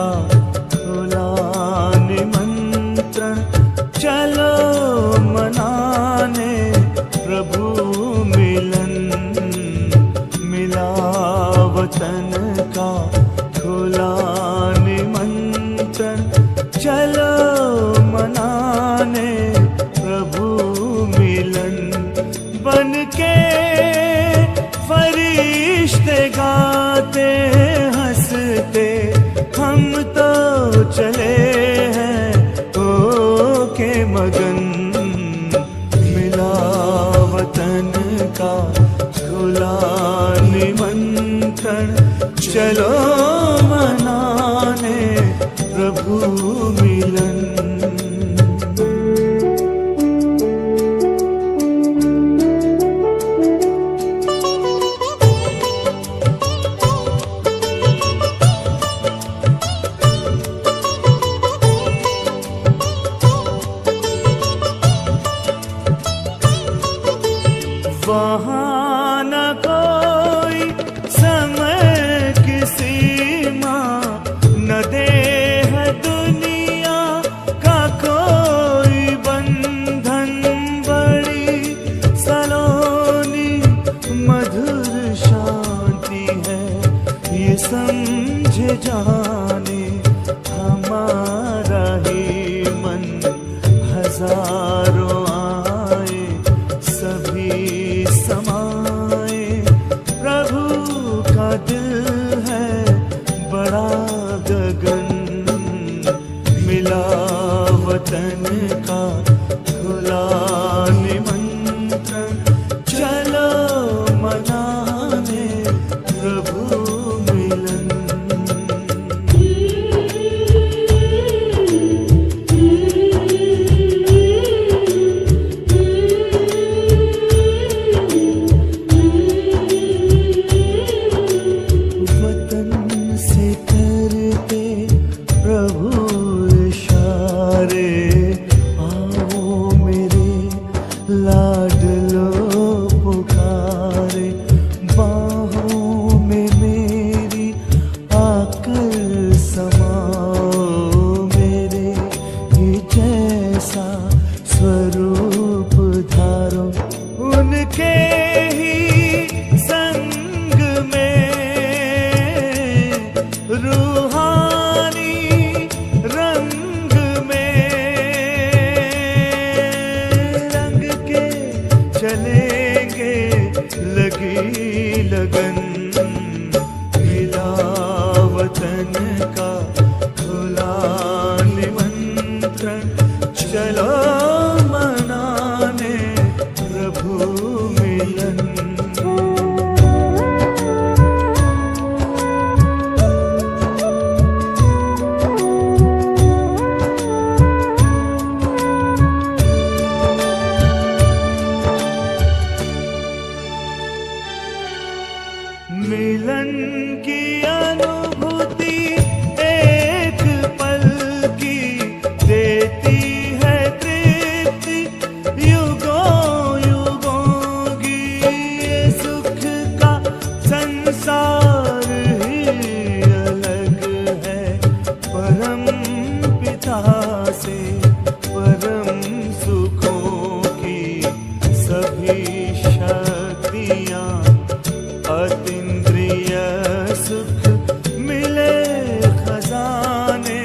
का खुला निमंत्रण, चलो मनाने प्रभु मिलन। मिला वतन का खुला निमंत्रण, चलो मनाने प्रभु मिलन। बनके फरिश्ते गाते हंसते, हम तो चले हैं हो के मगन। मिला वतन का खुला निमंत्रण, चलो मनाने प्रभु मिलन। वहाँ न कोई समय की सीमा, न देह दुनिया का कोई बंधन। बड़ी सलोनी मधुर शांति है, ये समझे जाने हमारा ही मन। हजारों आए सभी समाए, प्रभु का दिल है बड़ा गगन। मिला वतन का खुला निमंत्रण, चलो मनाने प्रभु मिलन। लाडलो पुकारे, बाहों में मेरी आकर समाओ। मेरे ही जैसा स्वरूप धारो, उनके ही संग में रूहानी रंग में चलेंगे लगी लगन। मिला वतन का खुला निमंत्रण, चलो मनाने प्रभु मिलन। मिलन की अनुभूति एक पल की देती है तृप्ति युगों युगों की। ये सुख का संसार ही अलग है परम पिता से। परम सुखों की सभी शक्तियाँ अतीन्द्रिय सुख मिले खजाने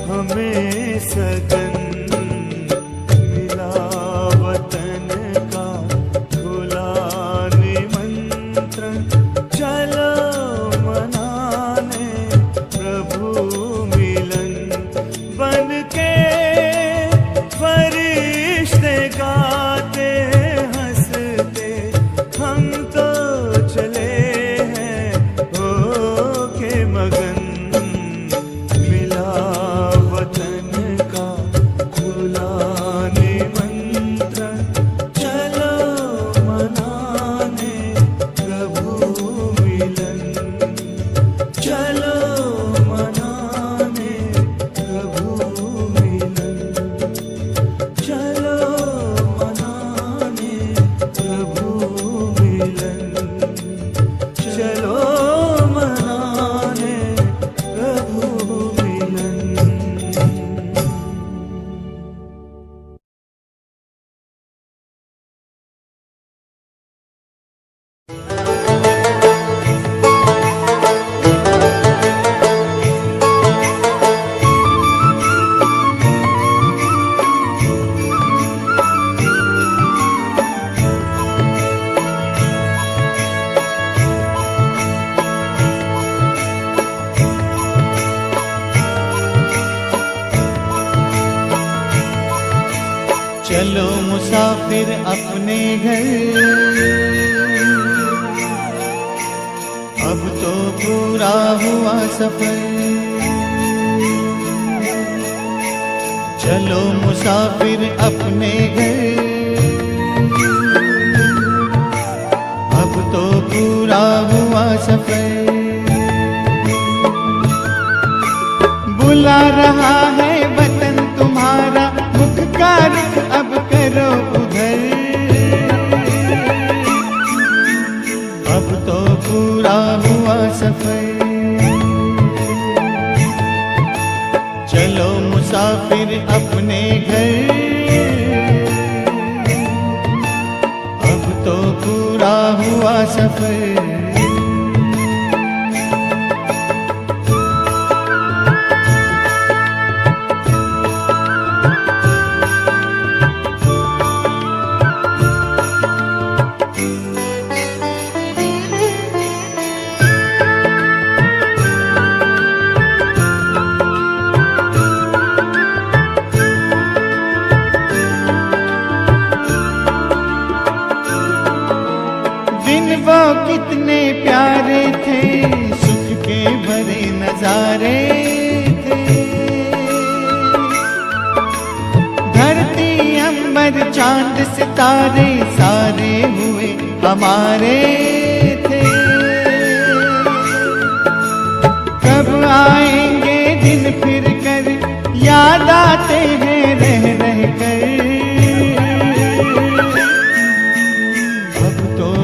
हमें सगन। मिला वतन का खुला निमंत्रण, चलो मनाने प्रभु मिलन। बनके फरिश्ते गाते हंसते, हम तो चले हैं हो के मगन। मिला वतन का खुला निमंत्रण, चलो मनाने प्रभु मिलन। चलो मनाने चलो मुसाफिर अपने घर, अब तो पूरा हुआ सफर। चलो मुसाफिर अपने घर, अब तो पूरा हुआ सफर। बुला रहा है वतन तुम्हारा, मुख का रुख अब करो उधर। अब तो पूरा हुआ सफर। चलो मुसाफिर अपने घर, अब तो पूरा हुआ सफर। वो कितने प्यारे थे, सुख के भरे नजारे थे। धरती अंबर चांद सितारे सारे हुए हमारे थे। कब आएंगे दिन फिर कर, याद आते हैं रह रह कर।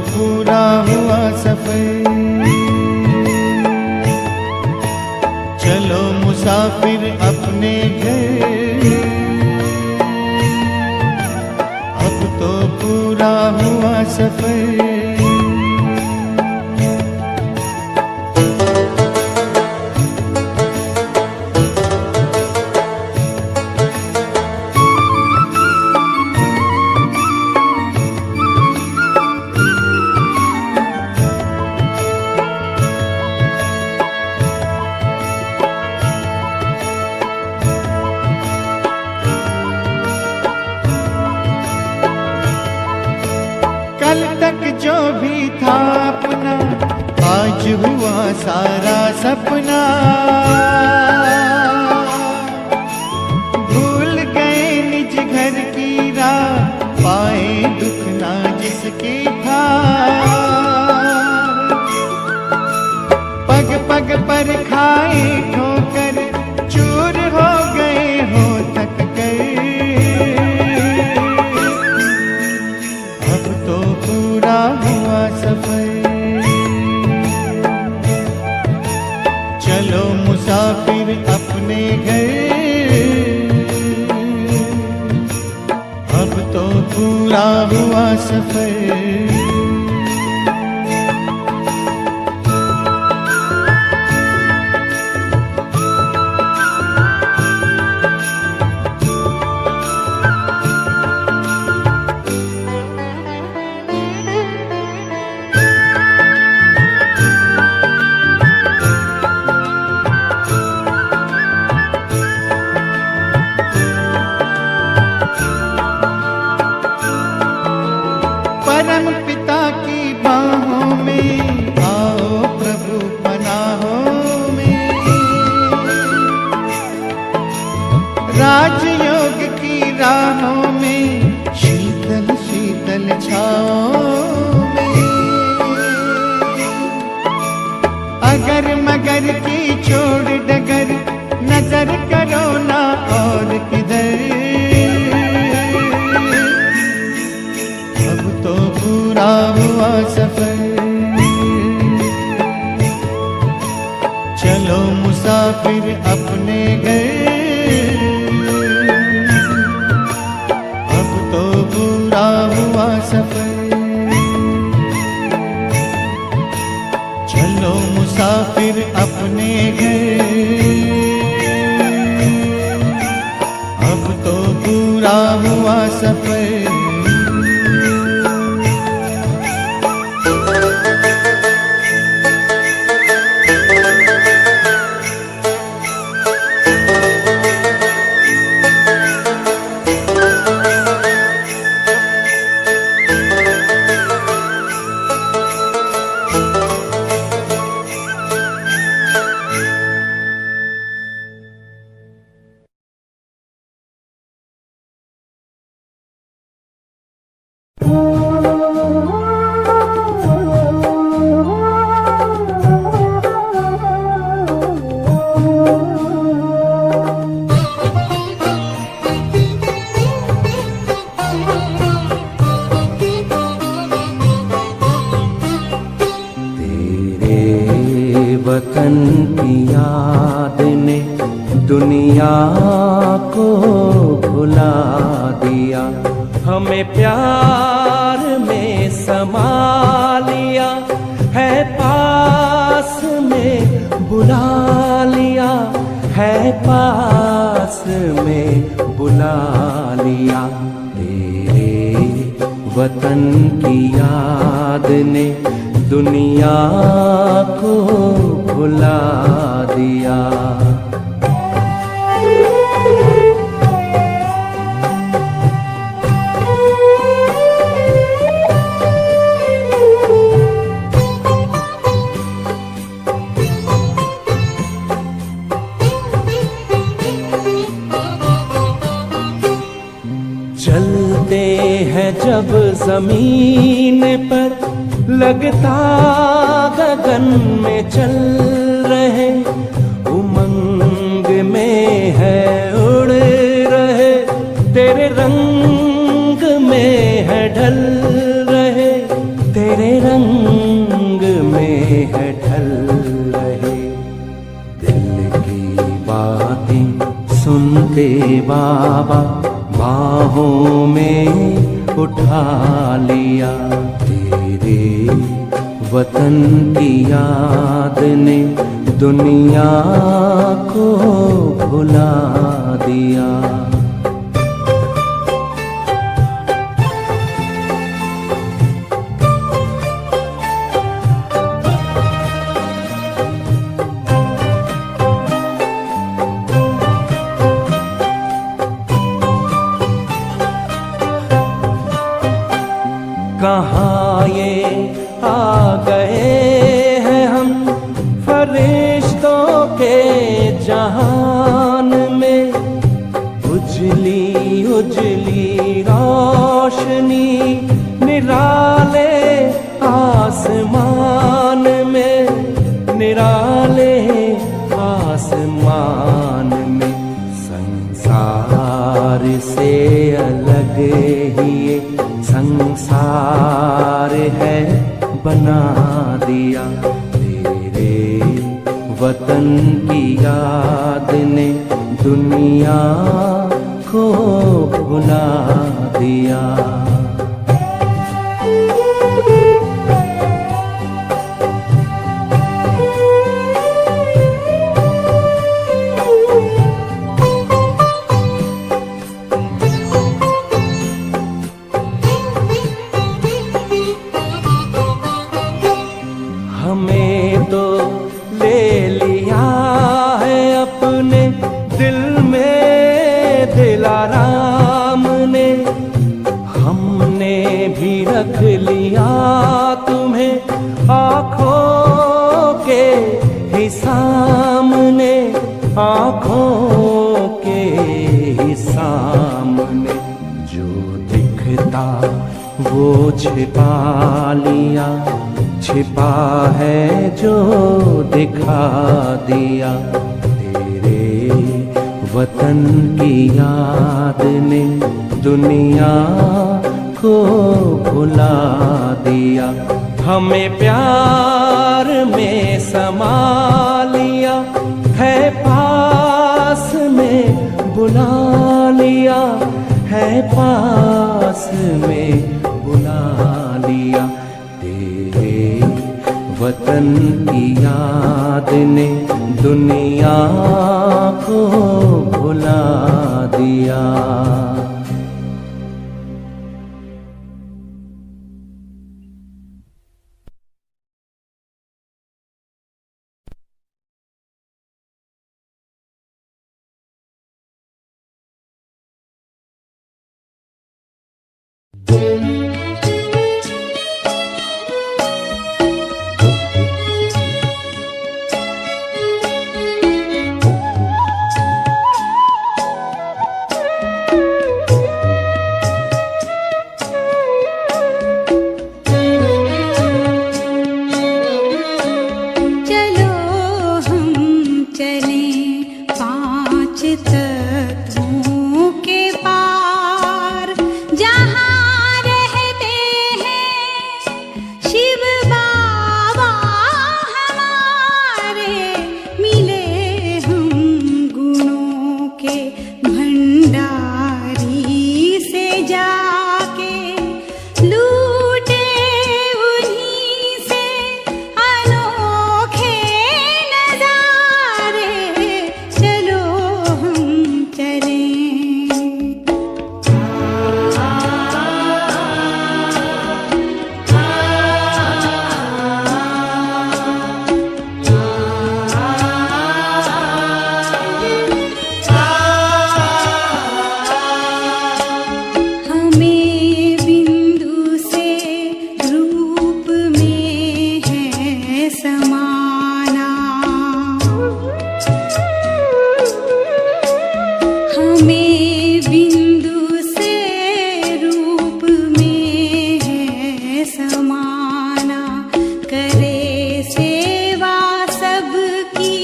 पूरा हुआ सफर। चलो मुसाफिर अपने घर, अब तो पूरा हुआ सफर। कल तक जो भी था अपना, आज हुआ सारा सपना। भूल गए निज घर की राह, पाए दुख ना जिसकी था। पग पग पर खाए ठोकर, चूर हो गए हो थक कर। पूरा हुआ सफर। चलो मुसाफिर अपने घर, अब तो पूरा हुआ सफर। परम पिता की बाहों में आओ प्रभु पनाहों में। राजयोग की राहों में, शीतल शीतल छाओं में। अगर मगर की छोड़ डगर, नजर करो ना और किधर। तो पूरा हुआ सफर। चलो मुसाफिर अपने घर, अब तो पूरा हुआ सफर। चलो मुसाफिर अपने घर, अब तो पूरा हुआ सफर। दुनिया को भुला दिया। हमें प्यार में समा लिया है, पास में बुला लिया है, पास में बुला लिया। तेरे वतन की याद ने दुनिया को भुला दिया। चलते हैं जब जमीन पर, लगता गगन में चल रहे, उमंग में है उड़ रहे, तेरे रंग में है ढल रहे, तेरे रंग में है ढल रहे। दिल की बातें सुनते बाबा बाहों में उठा लिया। तेरे वतन की याद ने दुनिया को भुला दिया। कहाँ ये आ गए हैं हम फरिश्तों के जहान में, उजली उजली रोशनी निराले आसमान में, निराले आसमान में। संसार से अलग ही ये संसार है बना दिया। तेरे वतन की याद ने दुनिया को भुला दिया। हमें तो ले लिया है अपने दिल में दिलाराम ने, हमने भी रख लिया तुम्हें आँखों के ही सामने, आँखों के ही सामने। जो दिखता वो छिपा लिया, छिपा है जो दिखा दिया। तेरे वतन की याद ने दुनिया को भुला दिया। हमें प्यार में समा लिया है, पास में बुला लिया है, पास में बुला लिया। वतन की याद ने दुनिया को भुला दिया। भंडारी से जाके लूटे उन्हीं से अनोखे नजारे। चलो हम चलें। हमें बिंदु से रूप में है समाना। हमें बिंदु से रूप में है समाना। करे सेवा सबकी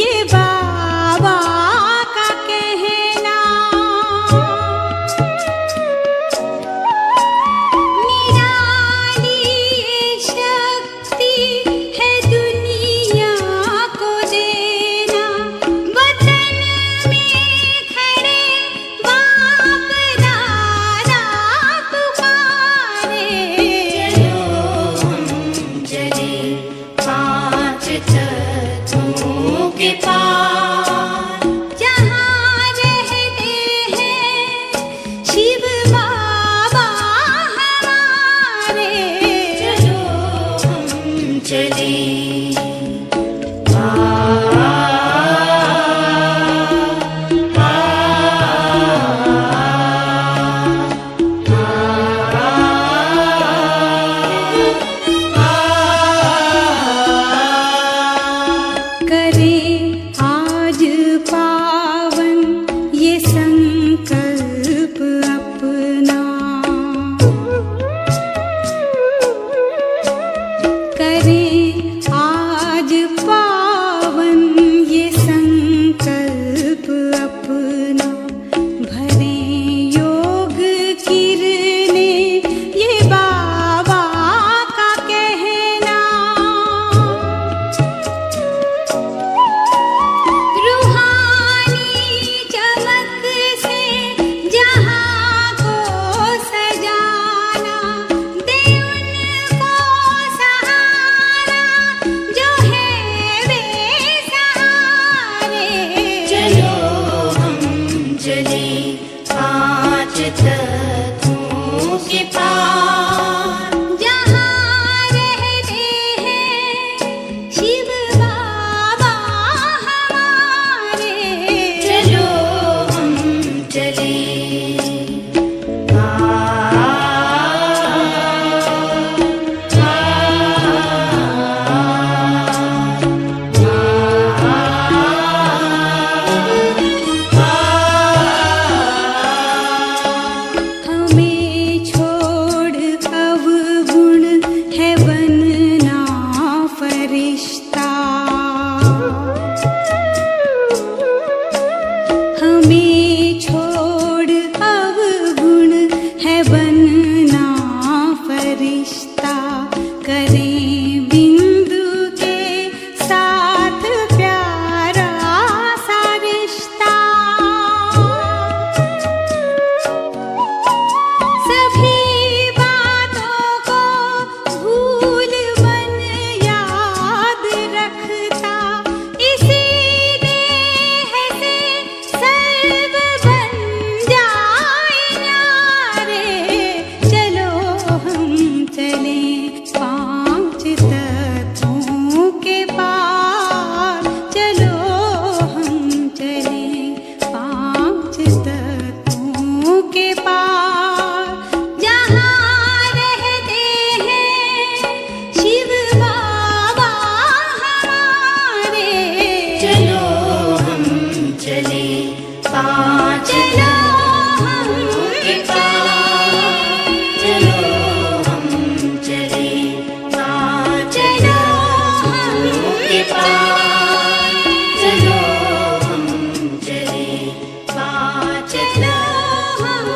ये बाबा का कहना। निराली शक्ति है दुनिया को देना। वतन में खड़े बाप दादा पुकारे। चलो हम चले पांच तत्वों के पार, जहाँ रहते हैं शिव बाबा हमारे। चलो हम चले। करें आज पावन ये संकल्प अपना। करें आज पावन ये संकल्प अपना। भरें योग किरणें ये बाबा का कहना। रूहानी चमक से जहां को सजाना। दे उनको सहारा जो है वे सहारे। चलो हम चले पांच तत्वों के पार, जहाँ रहते हैं शिव बाबा हमारे। चलो हम चले। हमें छोड़ अवगुण है बनना फरिश्ता। हमें छोड़ अवगुण है बनना फरिश्ता। करें बिंदु के साथ प्यारा सा रिश्ता। सभी बातों को भूल मन याद रखता। इसी देह से सर्व बन जाए न्यारे। चलो हम चलें पांच तत्वों के पार। चलो हम चलें पांच तत्वों के पार, जहाँ रहते हैं शिव बाबा हमारे। चलो हम चले पांच। चलो हम चले। चलो हम चले पांच। चलो हम चलो हम चले पांच। चलो हम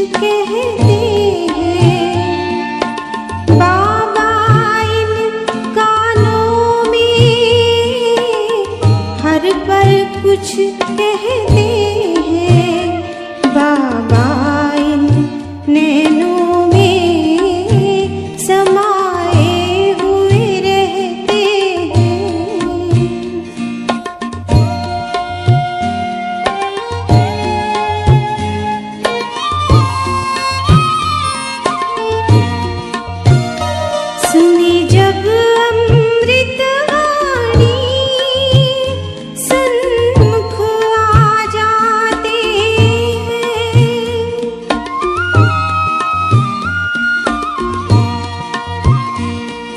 कहते हैं। बाबा इन कानों में हर पल कुछ कहते हैं। बाबा इन नैनों में समाए हुए रहते हैं। सुनी जब अमृत वाणी सन्मुख आ जाते हैं।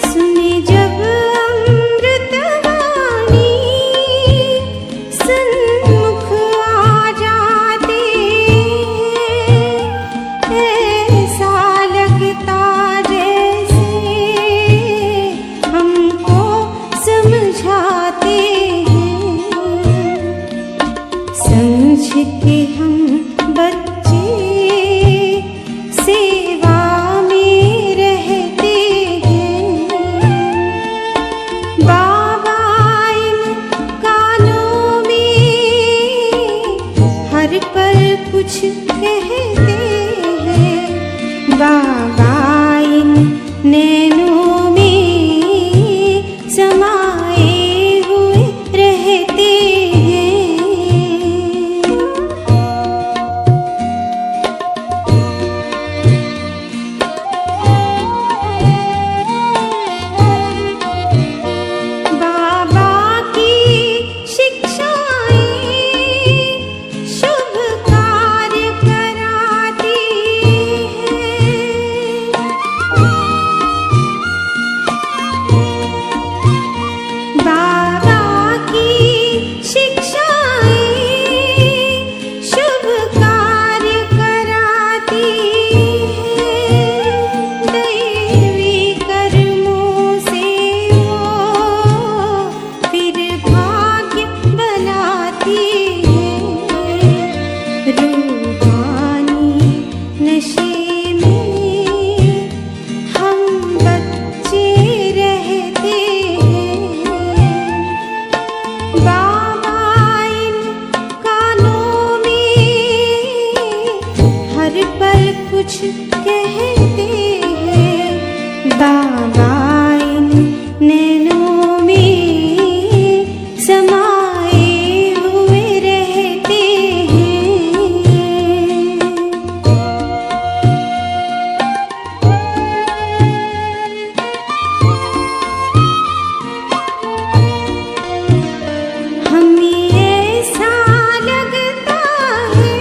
सुनी जब अमृत वाणी सन्मुख आ जाते हैं। ऐसा लगता जैसे हमको समझाते हैं। समझ के हम बच्चे सेवा में रहते हैं। बाबा इन कानों में हर पल कुछ कहते हैं। बाबा इन नैनों में समाए हुए रहते हैं। बाबा की शिक्षाएं शुभ कार्य कराती हैं। बाबा की शिक्षाएं शुभ कार्य कराती हैं। दैवी कर्मों से वो फिर भाग्य बनाती हैं। रूहानी नशे में हम बच्चे रहते हैं। बाबा इन कानों में हर पल कुछ कहते हैं। बाबा इन नैनों में समाए हुए रहते हैं। हमें ऐसा लगता है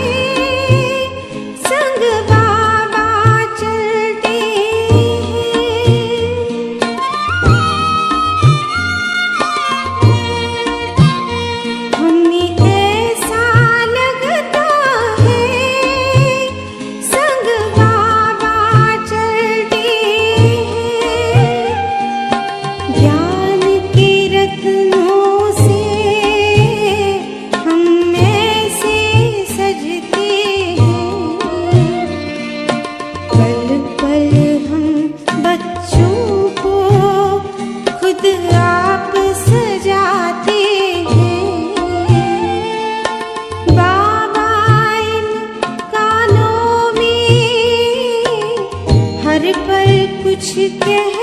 संग बाबा चलते हैं। हमें ऐसा लगता है संग बाबा चलते हैं। ज्ञान के रत्नों से हम ऐसे सजते हैं। पल पल हम बच्चों को खुद आप सजाते हैं। बाबा इन कानों में हर पल कुछ कह